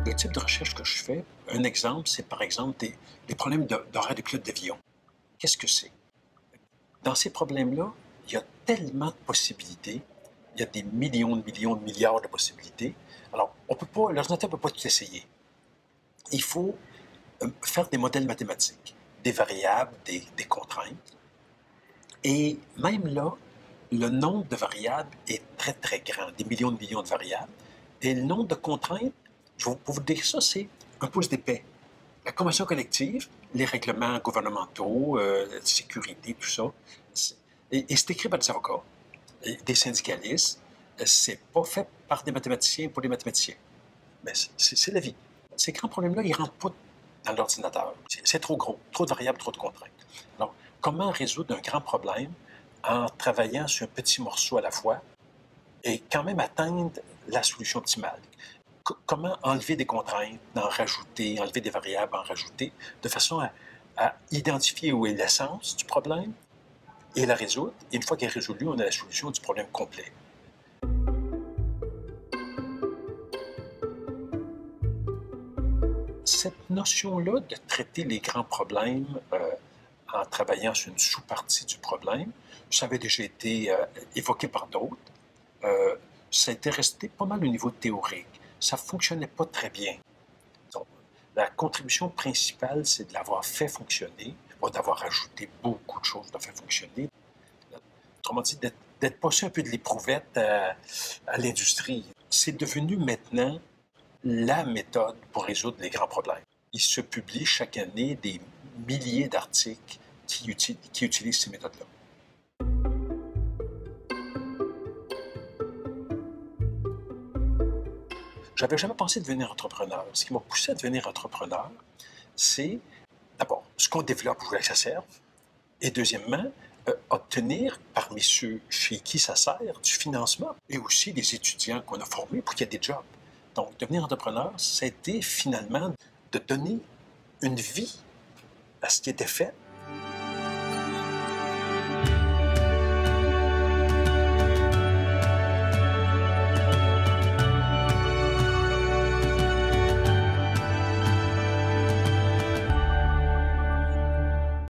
Le type de recherche que je fais, un exemple, c'est par exemple des problèmes d'horaire de pilote d'avion. Qu'est-ce que c'est? Dans ces problèmes-là, il y a tellement de possibilités, il y a des millions, de milliards de possibilités. Alors, l'ordinateur ne peut pas tout essayer. Il faut faire des modèles mathématiques, des variables, des contraintes. Et même là, le nombre de variables est très, très grand, des millions de variables. Et le nombre de contraintes, pour vous dire ça, c'est un pouce d'épais. La convention collective, les règlements gouvernementaux, sécurité, tout ça, et c'est écrit par des avocats, des syndicalistes. C'est pas fait par des mathématiciens pour des mathématiciens. Mais c'est la vie. Ces grands problèmes-là, ils ne rentrent pas dans l'ordinateur. C'est trop gros, trop de variables, trop de contraintes. Alors, comment résoudre un grand problème en travaillant sur un petit morceau à la fois et quand même atteindre la solution optimale? Comment enlever des contraintes, en rajouter, enlever des variables, en rajouter, de façon à identifier où est l'essence du problème et la résoudre. Et une fois qu'elle est résolue, on a la solution du problème complet. Cette notion-là de traiter les grands problèmes en travaillant sur une sous-partie du problème, ça avait déjà été évoqué par d'autres. Ça a été resté pas mal au niveau théorique. Ça ne fonctionnait pas très bien. Donc, la contribution principale, c'est de l'avoir fait fonctionner, pas d'avoir ajouté beaucoup de choses de faire fonctionner. Autrement dit, d'être passé un peu de l'éprouvette à l'industrie. C'est devenu maintenant la méthode pour résoudre les grands problèmes. Il se publie chaque année des milliers d'articles qui utilisent ces méthodes-là. J'avais jamais pensé devenir entrepreneur. Ce qui m'a poussé à devenir entrepreneur, c'est d'abord ce qu'on développe, je voulais que ça serve, et deuxièmement, obtenir parmi ceux chez qui ça sert du financement et aussi des étudiants qu'on a formés pour qu'il y ait des jobs. Donc, devenir entrepreneur, c'était finalement de donner une vie à ce qui était fait